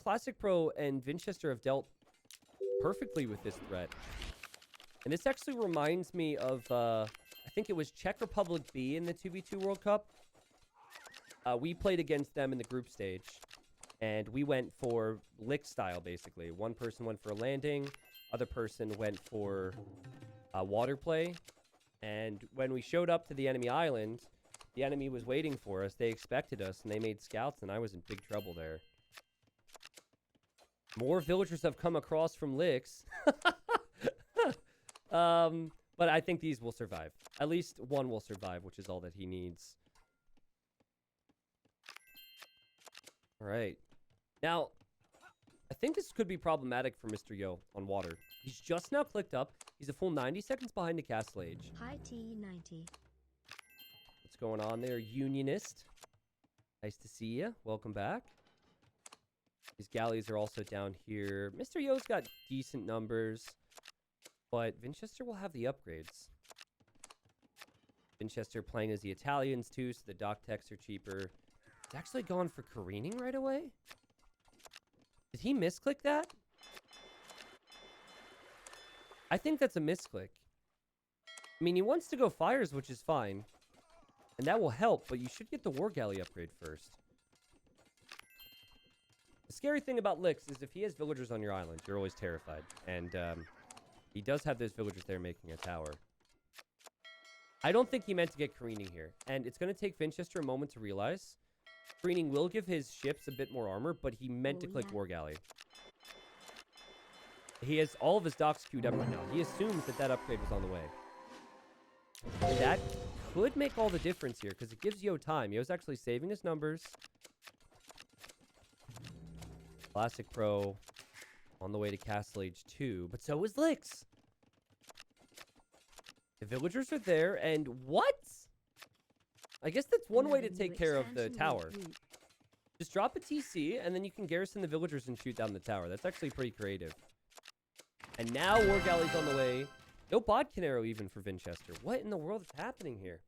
Classic Pro and Winchester have dealt perfectly with this threat. And this actually reminds me of, I think it was Czech Republic B in the 2v2 World Cup. We played against them in the group stage, and we went for lick style, basically. One person went for a landing, other person went for water play. And when we showed up to the enemy island, the enemy was waiting for us. They expected us, and they made scouts, and I was in big trouble there. More villagers have come across from licks. But I think these will survive. At least one will survive, which is all that he needs. All right. Now, I think this could be problematic for Mr. Yo on water. He's just now clicked up. He's a full 90 seconds behind the castle age. High T90. What's going on there, Unionist? Nice to see you. Welcome back. These galleys are also down here. Mr. Yo's got decent numbers, but Winchester will have the upgrades. Winchester playing as the Italians too, so the dock techs are cheaper. It's actually gone for careening right away. Did he misclick that? I think that's a misclick. I mean, he wants to go fires, which is fine. And that will help, but you should get the war galley upgrade first. The scary thing about licks is if he has villagers on your island, you're always terrified. And he does have those villagers there making a tower. I don't think he meant to get careening here. And it's going to take Winchester a moment to realize. Careening will give his ships a bit more armor, but he meant to click war galley. He has all of his docks queued up right now. He assumes that that upgrade was on the way. And that could make all the difference here, because it gives Yo time. Yo's actually saving his numbers. Classic Pro on the way to Castle Age 2, but so is Licks. The villagers are there, and what? I guess that's one way to take care of the tower. Just drop a TC, and then you can garrison the villagers and shoot down the tower. That's actually pretty creative. And now War Galley's on the way. No Bodkin arrow even for Winchester. What in the world is happening here?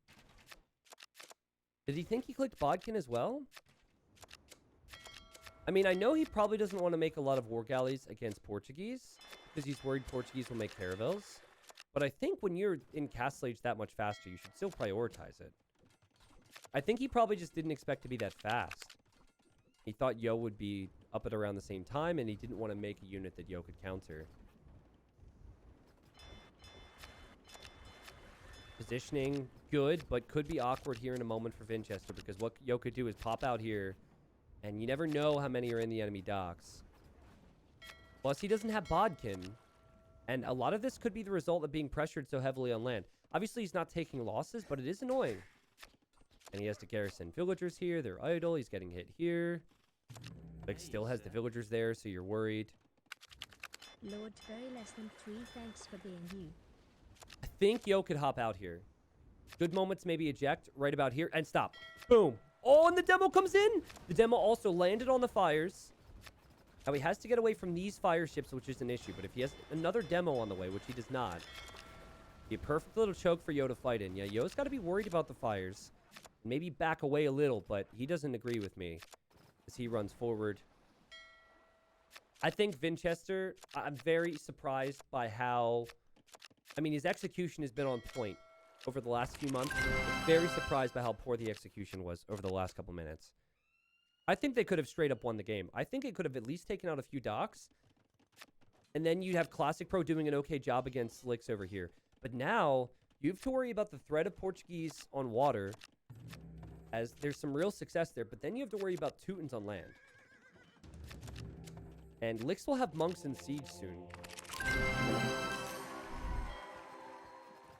Did he think he clicked Bodkin as well? I mean, I know he probably doesn't want to make a lot of War Galleys against Portuguese, because he's worried Portuguese will make caravels. But I think when you're in Castle Age that much faster, you should still prioritize it. I think he probably just didn't expect to be that fast. He thought Yo would be up at around the same time, and he didn't want to make a unit that Yo could counter. Positioning, good, but could be awkward here in a moment for Winchester, because what Yo could do is pop out here, and you never know how many are in the enemy docks. Plus, he doesn't have Bodkin, and a lot of this could be the result of being pressured so heavily on land. Obviously, he's not taking losses, but it is annoying. And he has to garrison villagers here. They're idle. He's getting hit here. Like, still has the villagers there, so you're worried. Lord, very less than 3, thanks for being you. I think Yo could hop out here. Good moments, maybe eject right about here and stop. Boom. Oh, and the demo comes in. The demo also landed on the fires. Now he has to get away from these fire ships, which is an issue. But if he has another demo on the way, which he does not, be a perfect little choke for Yo to fight in. Yeah, Yo's got to be worried about the fires. Maybe back away a little, but he doesn't agree with me as he runs forward. I think Winchester, I'm very surprised by how... I mean, his execution has been on point over the last few months. I'm very surprised by how poor the execution was over the last couple minutes. I think they could have straight up won the game. I think it could have at least taken out a few docks. And then you'd have Classic Pro doing an okay job against Slicks over here. But now, you have to worry about the threat of Portuguese on water, as there's some real success there. But then you have to worry about Teutons on land. And Licks will have monks in siege soon.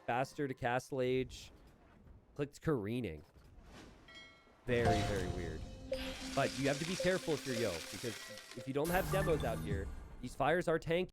Faster to Castle Age. Clicked careening. Very, very weird. But you have to be careful if you're Yo, because if you don't have demos out here, these fires are tanky.